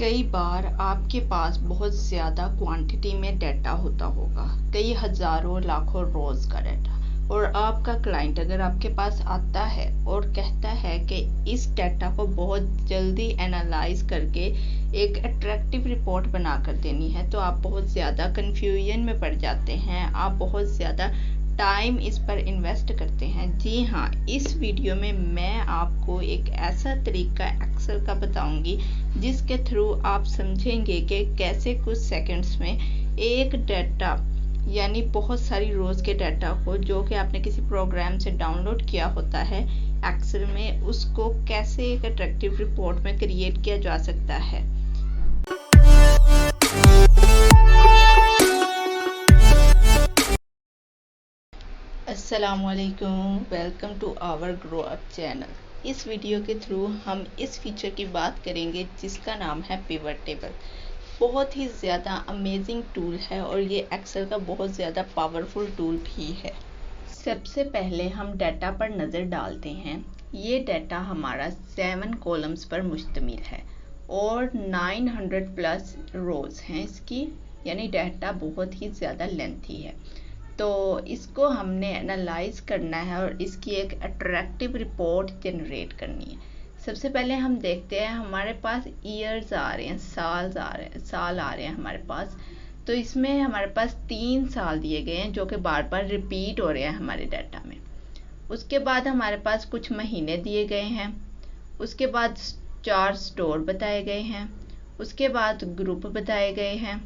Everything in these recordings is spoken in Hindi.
कई बार आपके पास बहुत ज़्यादा क्वांटिटी में डाटा होता होगा, कई हज़ारों लाखों रोज़ का डाटा, और आपका क्लाइंट अगर आपके पास आता है और कहता है कि इस डाटा को बहुत जल्दी एनालाइज करके एक अट्रैक्टिव रिपोर्ट बना कर देनी है, तो आप बहुत ज़्यादा कन्फ्यूजन में पड़ जाते हैं, आप बहुत ज़्यादा टाइम इस पर इन्वेस्ट करते हैं। जी हाँ, इस वीडियो में मैं आपको एक ऐसा तरीका एक्सेल का बताऊंगी जिसके थ्रू आप समझेंगे कि कैसे कुछ सेकंड्स में एक डाटा यानी बहुत सारी रोज़ के डाटा को जो कि आपने किसी प्रोग्राम से डाउनलोड किया होता है एक्सेल में, उसको कैसे एक अट्रैक्टिव रिपोर्ट में क्रिएट किया जा सकता है। अस्सलामुअलैकुम, welcome to our grow up channel. इस वीडियो के थ्रू हम इस फीचर की बात करेंगे जिसका नाम है पिवट टेबल। बहुत ही ज़्यादा अमेजिंग टूल है और ये एक्सेल का बहुत ज़्यादा पावरफुल टूल भी है। सबसे पहले हम डाटा पर नज़र डालते हैं। ये डाटा हमारा 7 कॉलम्स पर मुश्तमिल है और 900 प्लस रोज़ हैं इसकी, यानी डाटा बहुत ही ज़्यादा लेंथी है। तो इसको हमने एनालाइज करना है और इसकी एक अट्रैक्टिव रिपोर्ट जनरेट करनी है। सबसे पहले हम देखते हैं हमारे पास ईयर्स आ रहे हैं, साल आ रहे हैं हमारे पास। तो इसमें हमारे पास 3 साल दिए गए हैं जो कि बार बार रिपीट हो रहे हैं हमारे डाटा में। उसके बाद हमारे पास कुछ महीने दिए गए हैं, उसके बाद 4 स्टोर बताए गए हैं, उसके बाद ग्रुप बताए गए हैं,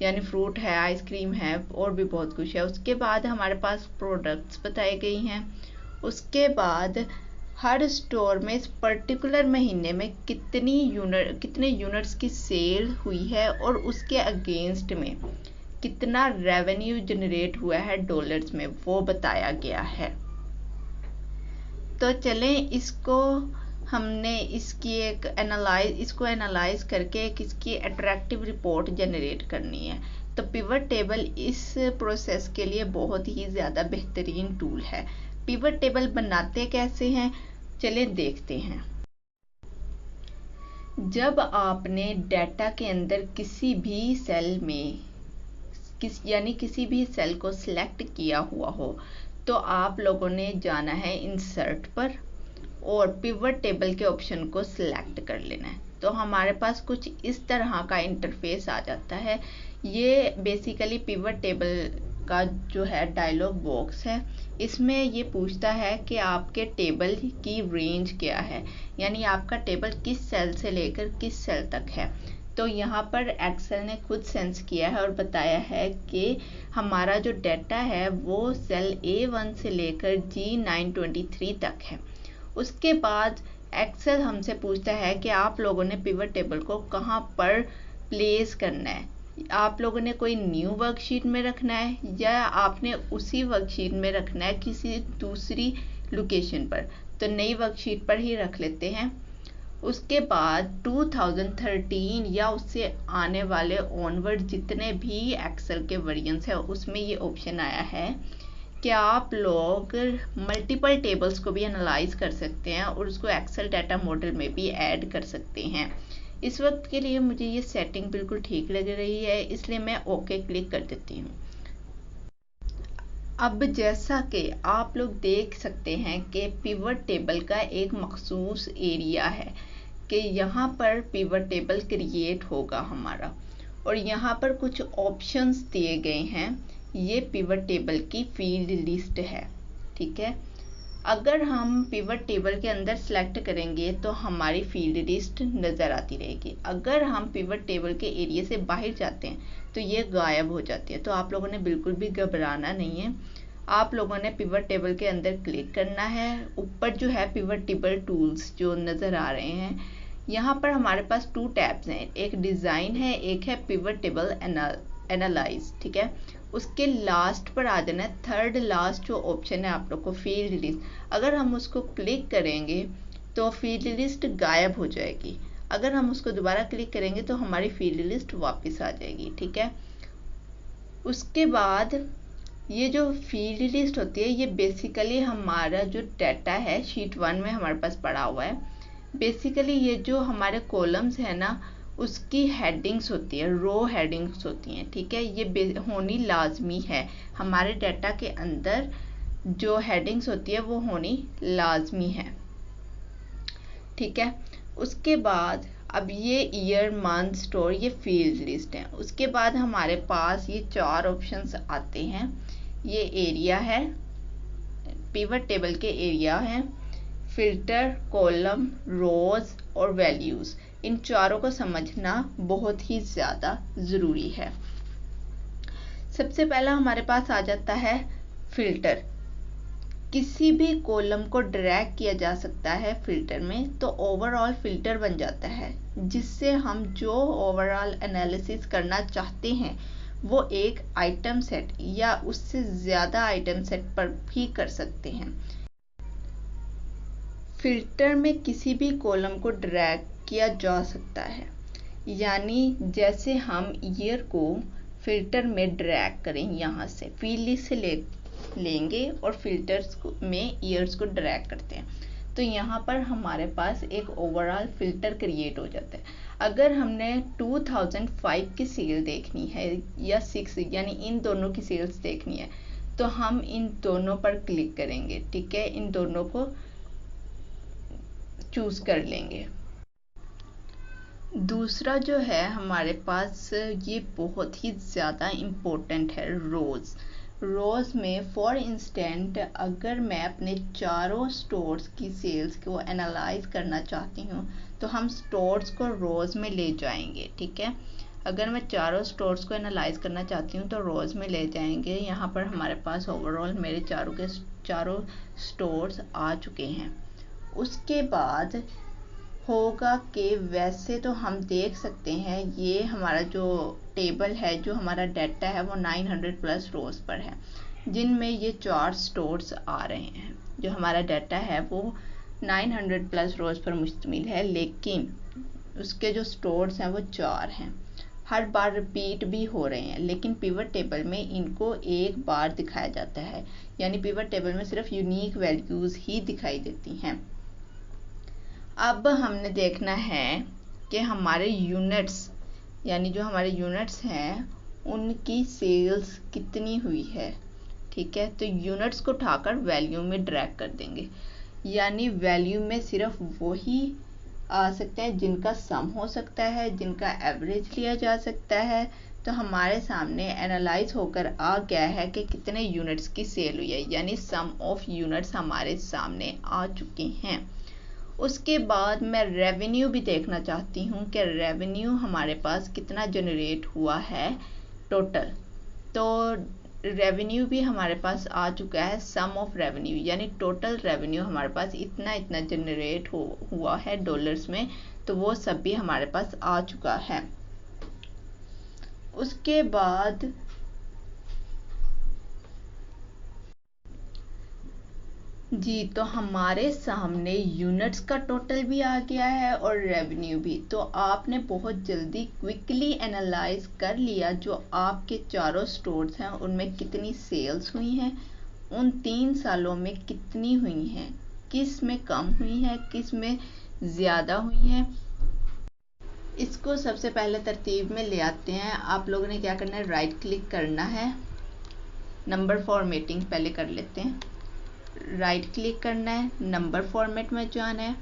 यानी फ्रूट है, आइसक्रीम है और भी बहुत कुछ है। उसके बाद हमारे पास प्रोडक्ट्स बताई गई हैं। उसके बाद हर स्टोर में इस पर्टिकुलर महीने में कितने यूनिट्स की सेल हुई है और उसके अगेंस्ट में कितना रेवेन्यू जनरेट हुआ है डॉलर्स में, वो बताया गया है। तो चलें इसको हमने इसकी इसको एनालाइज करके एक इसकी अट्रैक्टिव रिपोर्ट जनरेट करनी है। तो पिवट टेबल इस प्रोसेस के लिए बहुत ही ज़्यादा बेहतरीन टूल है। पिवट टेबल बनाते कैसे हैं, चलें देखते हैं। जब आपने डाटा के अंदर किसी भी सेल में किसी भी सेल को सिलेक्ट किया हुआ हो, तो आप लोगों ने जाना है इंसर्ट पर और पिवट टेबल के ऑप्शन को सिलेक्ट कर लेना है। तो हमारे पास कुछ इस तरह का इंटरफेस आ जाता है। ये बेसिकली पिवट टेबल का जो है डायलॉग बॉक्स है। इसमें ये पूछता है कि आपके टेबल की रेंज क्या है, यानी आपका टेबल किस सेल से लेकर किस सेल तक है। तो यहाँ पर एक्सेल ने खुद सेंस किया है और बताया है कि हमारा जो डाटा है वो सेल A1 से लेकर G923 तक है। उसके बाद एक्सेल हमसे पूछता है कि आप लोगों ने पिवट टेबल को कहाँ पर प्लेस करना है। आप लोगों ने कोई न्यू वर्कशीट में रखना है या आपने उसी वर्कशीट में रखना है किसी दूसरी लोकेशन पर। तो नई वर्कशीट पर ही रख लेते हैं। उसके बाद 2013 या उससे आने वाले ऑनवर्ड जितने भी एक्सेल के वेरिएंट्स हैं उसमें ये ऑप्शन आया है कि आप लोग मल्टीपल टेबल्स को भी एनालाइज कर सकते हैं और उसको एक्सेल डाटा मॉडल में भी ऐड कर सकते हैं। इस वक्त के लिए मुझे ये सेटिंग बिल्कुल ठीक लग रही है, इसलिए मैं ओके क्लिक कर देती हूँ। अब जैसा कि आप लोग देख सकते हैं कि पिवट टेबल का एक मखसूस एरिया है कि यहाँ पर पिवट टेबल क्रिएट होगा हमारा, और यहाँ पर कुछ ऑप्शंस दिए गए हैं। ये पिवट टेबल की फील्ड लिस्ट है, ठीक है। अगर हम पिवट टेबल के अंदर सेलेक्ट करेंगे तो हमारी फील्ड लिस्ट नज़र आती रहेगी। अगर हम पिवट टेबल के एरिया से बाहर जाते हैं तो ये गायब हो जाती है। तो आप लोगों ने बिल्कुल भी घबराना नहीं है। आप लोगों ने पिवट टेबल के अंदर क्लिक करना है। ऊपर जो है पिवट टेबल टूल्स जो नज़र आ रहे हैं, यहाँ पर हमारे पास 2 टैब्स हैं, एक डिज़ाइन है, एक है पिवट टेबल एनालाइज, ठीक है। उसके लास्ट पर आ जाना है, थर्ड लास्ट जो ऑप्शन है आप लोग को फील्ड लिस्ट। अगर हम उसको क्लिक करेंगे तो फील्ड लिस्ट गायब हो जाएगी। अगर हम उसको दोबारा क्लिक करेंगे तो हमारी फील्ड लिस्ट वापस आ जाएगी, ठीक है। उसके बाद ये जो फील्ड लिस्ट होती है ये बेसिकली हमारा जो डाटा है शीट 1 में हमारे पास पड़ा हुआ है। बेसिकली ये जो हमारे कॉलम्स है ना, उसकी हेडिंग्स होती है, रो हेडिंग्स होती हैं, ठीक है। ये होनी लाजमी है, हमारे डाटा के अंदर जो हेडिंग्स होती है वो होनी लाजमी है, ठीक है। उसके बाद अब ये ईयर, मंथ, स्टोर, ये फील्ड लिस्ट है। उसके बाद हमारे पास ये 4 ऑप्शंस आते हैं। ये एरिया है, पिवट टेबल के एरिया हैं, फिल्टर, कॉलम, रोज और वैल्यूज। इन चारों को समझना बहुत ही ज़्यादा ज़रूरी है। सबसे पहला हमारे पास आ जाता है फिल्टर। किसी भी कॉलम को ड्रैग किया जा सकता है फिल्टर में, तो ओवरऑल फिल्टर बन जाता है, जिससे हम जो ओवरऑल एनालिसिस करना चाहते हैं वो एक आइटम सेट या उससे ज़्यादा आइटम सेट पर भी कर सकते हैं। फिल्टर में किसी भी कॉलम को ड्रैग किया जा सकता है, यानी जैसे हम ईयर को फिल्टर में ड्रैग करें, यहाँ से फील्ड लिस्ट से लेंगे और फिल्टर्स में ईयर्स को ड्रैग करते हैं, तो यहाँ पर हमारे पास एक ओवरऑल फिल्टर क्रिएट हो जाता है। अगर हमने 2005 की सेल देखनी है या 6, यानी इन दोनों की सेल्स देखनी है, तो हम इन दोनों पर क्लिक करेंगे, ठीक है। इन दोनों को चूज कर लेंगे। दूसरा जो है हमारे पास, ये बहुत ही ज़्यादा इम्पोर्टेंट है, रोज़ में फॉर इंस्टेंट अगर मैं अपने चारों स्टोर्स की सेल्स को एनालाइज करना चाहती हूँ तो हम स्टोर्स को रोज़ में ले जाएंगे, ठीक है। अगर मैं चारों स्टोर्स को एनालाइज करना चाहती हूँ तो रोज़ में ले जाएंगे। यहाँ पर हमारे पास ओवरऑल मेरे चारों स्टोर्स आ चुके हैं। उसके बाद होगा कि वैसे तो हम देख सकते हैं ये हमारा जो टेबल है, जो हमारा डाटा है वो 900 प्लस रोज पर है, जिनमें ये 4 स्टोर्स आ रहे हैं। जो हमारा डाटा है वो 900 प्लस रोज पर मुश्तमिल है, लेकिन उसके जो स्टोर्स हैं वो 4 हैं। हर बार रिपीट भी हो रहे हैं, लेकिन पिवट टेबल में इनको एक बार दिखाया जाता है, यानी पिवट टेबल में सिर्फ यूनिक वैल्यूज ही दिखाई देती हैं। अब हमने देखना है कि हमारे यूनिट्स, यानी जो हमारे यूनिट्स हैं उनकी सेल्स कितनी हुई है, ठीक है। तो यूनिट्स को उठाकर वैल्यू में ड्रैग कर देंगे, यानी वैल्यू में सिर्फ वही आ सकते हैं जिनका सम हो सकता है, जिनका एवरेज लिया जा सकता है। तो हमारे सामने एनालाइज होकर आ गया है कि कितने यूनिट्स की सेल हुई है, यानी सम ऑफ यूनिट्स हमारे सामने आ चुके हैं। उसके बाद मैं रेवेन्यू भी देखना चाहती हूँ कि रेवेन्यू हमारे पास कितना जनरेट हुआ है टोटल। तो रेवेन्यू भी हमारे पास आ चुका है, सम ऑफ रेवेन्यू, यानी टोटल रेवेन्यू हमारे पास इतना जनरेट हुआ है डॉलर्स में, तो वो सब भी हमारे पास आ चुका है। उसके बाद जी, तो हमारे सामने यूनिट्स का टोटल भी आ गया है और रेवेन्यू भी। तो आपने बहुत जल्दी क्विकली एनालाइज कर लिया जो आपके चारों स्टोर्स हैं उनमें कितनी सेल्स हुई हैं, उन 3 सालों में कितनी हुई हैं, किस में कम हुई हैं, किस में ज़्यादा हुई हैं। इसको सबसे पहले तरतीब में ले आते हैं। आप लोगों ने क्या करना है, राइट क्लिक करना है, नंबर फॉर्मेटिंग पहले कर लेते हैं। राइट क्लिक करना है, नंबर फॉर्मेट में जाना है,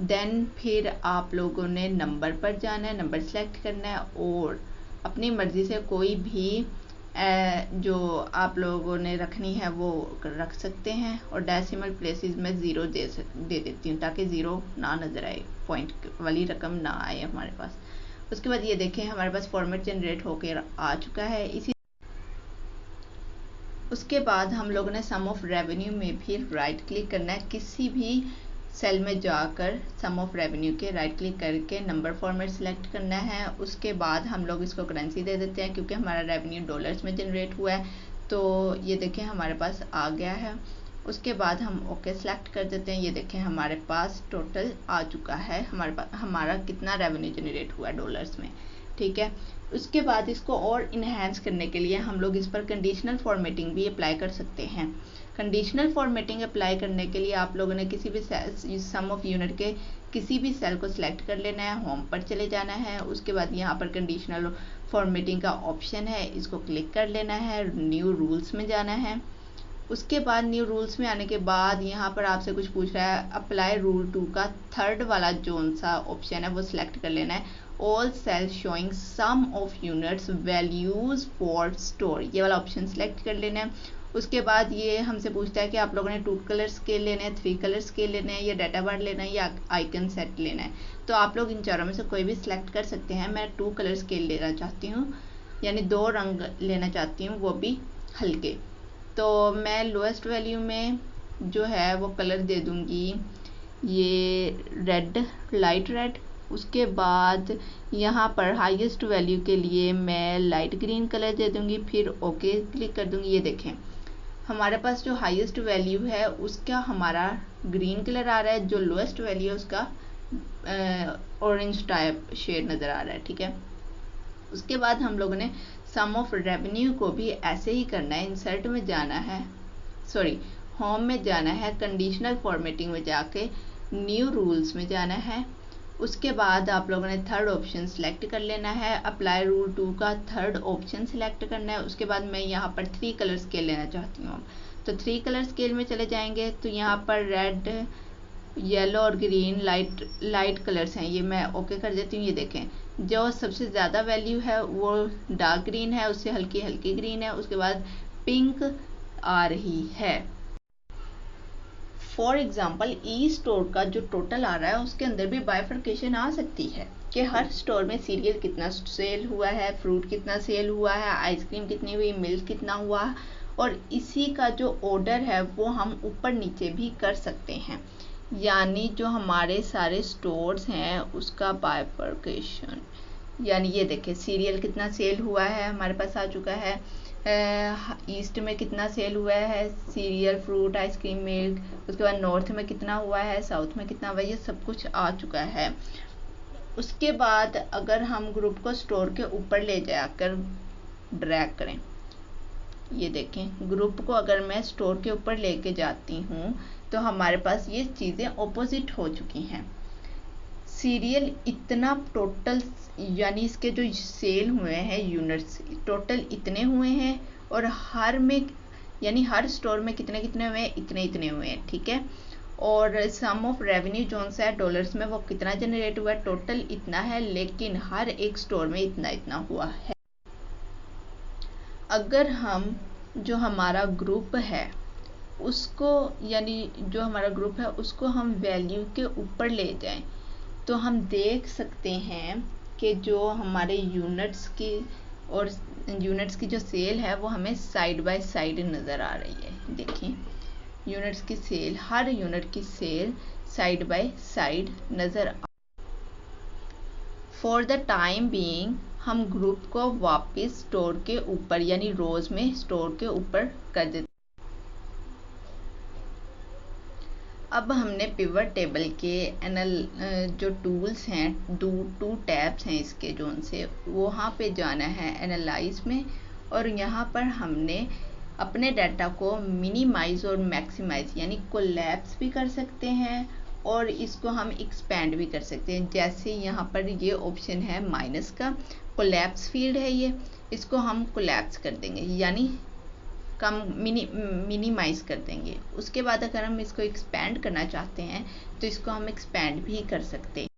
देन फिर आप लोगों ने नंबर पर जाना है, नंबर सेलेक्ट करना है और अपनी मर्ज़ी से कोई भी जो आप लोगों ने रखनी है वो रख सकते हैं। और डेसिमल प्लेसेस में 0 दे देती हूँ ताकि 0 ना नज़र आए, पॉइंट वाली रकम ना आए हमारे पास। उसके बाद ये देखें हमारे पास फॉर्मेट जनरेट होकर आ चुका है। इसी उसके बाद हम लोगों ने सम ऑफ रेवेन्यू में भी राइट क्लिक करना है, किसी भी सेल में जाकर सम ऑफ रेवेन्यू के राइट क्लिक करके नंबर फॉर्मेट सेलेक्ट करना है। उसके बाद हम लोग इसको करेंसी दे देते हैं, क्योंकि हमारा रेवेन्यू डॉलर्स में जनरेट हुआ है। तो ये देखें हमारे पास आ गया है। उसके बाद हम ओके सेलेक्ट कर देते हैं। ये देखें हमारे पास टोटल आ चुका है, हमारा कितना रेवेन्यू जनरेट हुआ है डॉलर्स में, ठीक है। उसके बाद इसको और इन्हेंस करने के लिए हम लोग इस पर कंडीशनल फॉर्मेटिंग भी अप्लाई कर सकते हैं। कंडीशनल फॉर्मेटिंग अप्लाई करने के लिए आप लोगों ने किसी भी सम ऑफ यूनिट के किसी भी सेल को सिलेक्ट कर लेना है, होम पर चले जाना है। उसके बाद यहाँ पर कंडीशनल फॉर्मेटिंग का ऑप्शन है, इसको क्लिक कर लेना है, न्यू रूल्स में जाना है। उसके बाद न्यू रूल्स में आने के बाद यहाँ पर आपसे कुछ पूछ रहा है, अप्लाई रूल 2 का थर्ड वाला जोन सा ऑप्शन है वो सिलेक्ट कर लेना है। All sales showing sum of units values for store, ये वाला ऑप्शन सिलेक्ट कर लेना है। उसके बाद ये हमसे पूछता है कि आप लोगों ने 2 कलर स्केल लेना है, 3 कलर स्केल लेना है, या डाटा बार लेना है, या आइकन सेट लेना है। तो आप लोग इन चारों में से कोई भी सिलेक्ट कर सकते हैं। मैं 2 कलर स्केल लेना चाहती हूँ, यानी 2 रंग लेना चाहती हूँ, वो भी हल्के। तो मैं लोएस्ट वैल्यू में जो है वो कलर दे दूँगी ये रेड, लाइट रेड। उसके बाद यहाँ पर हाईएस्ट वैल्यू के लिए मैं लाइट ग्रीन कलर दे दूँगी, फिर ओके क्लिक कर दूँगी। ये देखें हमारे पास जो हाईएस्ट वैल्यू है उसका हमारा ग्रीन कलर आ रहा है, जो लोएस्ट वैल्यू है उसका ऑरेंज टाइप शेड नज़र आ रहा है। ठीक है, उसके बाद हम लोगों ने सम ऑफ रेवेन्यू को भी ऐसे ही करना है। इंसर्ट में जाना है, सॉरी होम में जाना है, कंडीशनल फॉर्मेटिंग में जाके न्यू रूल्स में जाना है। उसके बाद आप लोगों ने थर्ड ऑप्शन सिलेक्ट कर लेना है, अप्लाई रूल 2 का थर्ड ऑप्शन सिलेक्ट करना है। उसके बाद मैं यहाँ पर 3 कलर स्केल लेना चाहती हूँ, तो 3 कलर स्केल में चले जाएंगे। तो यहाँ पर रेड, येलो और ग्रीन लाइट कलर्स हैं, ये मैं ओके कर देती हूँ। ये देखें जो सबसे ज़्यादा वैल्यू है वो डार्क ग्रीन है, उससे हल्की हल्की ग्रीन है, उसके बाद पिंक आ रही है। फॉर एग्जाम्पल ई स्टोर का जो टोटल आ रहा है उसके अंदर भी बाइफर्केशन आ सकती है कि हर स्टोर में सीरियल कितना सेल हुआ है, फ्रूट कितना सेल हुआ है, आइसक्रीम कितनी हुई, मिल्क कितना हुआ, और इसी का जो ऑर्डर है वो हम ऊपर नीचे भी कर सकते हैं। यानी जो हमारे सारे स्टोर्स हैं उसका बाइफर्केशन, यानी ये देखें सीरियल कितना सेल हुआ है हमारे पास आ चुका है, ईस्ट में कितना सेल हुआ है सीरियल, फ्रूट, आइसक्रीम, मिल्क। उसके बाद नॉर्थ में कितना हुआ है, साउथ में कितना हुआ है, ये सब कुछ आ चुका है। उसके बाद अगर हम ग्रुप को स्टोर के ऊपर ले जाकर ड्रैग करें, ये देखें ग्रुप को अगर मैं स्टोर के ऊपर लेके जाती हूँ तो हमारे पास ये चीज़ें ऑपोजिट हो चुकी हैं। सीरियल इतना टोटल, यानी इसके जो सेल हुए हैं यूनिट्स टोटल इतने हुए हैं, और हर में यानी हर स्टोर में कितने कितने हुए हैं, इतने इतने हुए हैं। ठीक है, और सम ऑफ रेवेन्यू जोन सा है डॉलर्स में वो कितना जनरेट हुआ है, टोटल इतना है, लेकिन हर एक स्टोर में इतना इतना हुआ है। अगर हम जो हमारा ग्रुप है उसको, यानी जो हमारा ग्रुप है उसको हम वैल्यू के ऊपर ले जाएं, तो हम देख सकते हैं कि जो हमारे यूनिट्स की और यूनिट्स की जो सेल है वो हमें साइड बाय साइड नज़र आ रही है। देखिए यूनिट्स की सेल, हर यूनिट की सेल साइड बाय साइड नज़र आ। फॉर द टाइम बीइंग हम ग्रुप को वापस स्टोर के ऊपर यानी रोज में स्टोर के ऊपर कर देते। अब हमने पिवट टेबल के जो टूल्स हैं, टू टैब्स हैं इसके जोन से, वहाँ पे जाना है एनालाइज में, और यहाँ पर हमने अपने डाटा को मिनिमाइज और मैक्सिमाइज यानी कोलैप्स भी कर सकते हैं, और इसको हम एक्सपेंड भी कर सकते हैं। जैसे यहाँ पर ये ऑप्शन है माइनस का, कोलैप्स फील्ड है ये, इसको हम कोलैप्स कर देंगे यानी कम मिनिमाइज कर देंगे। उसके बाद अगर हम इसको एक्सपेंड करना चाहते हैं तो इसको हम एक्सपेंड भी कर सकते हैं।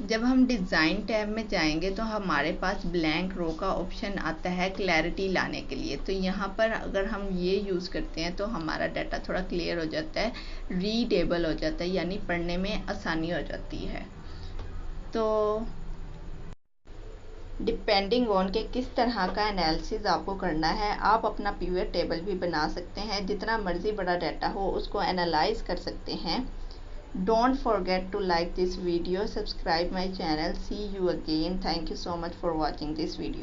जब हम डिज़ाइन टैब में जाएंगे तो हमारे पास ब्लैंक रो का ऑप्शन आता है क्लैरिटी लाने के लिए, तो यहाँ पर अगर हम ये यूज़ करते हैं तो हमारा डाटा थोड़ा क्लियर हो जाता है, रीडेबल हो जाता है, यानी पढ़ने में आसानी हो जाती है। तो डिपेंडिंग ऑन के किस तरह का एनालिसिस आपको करना है, आप अपना पिवट टेबल भी बना सकते हैं, जितना मर्जी बड़ा डाटा हो उसको एनालाइज कर सकते हैं। Don't forget to like this video, subscribe my channel, see you again, thank you so much for watching this video.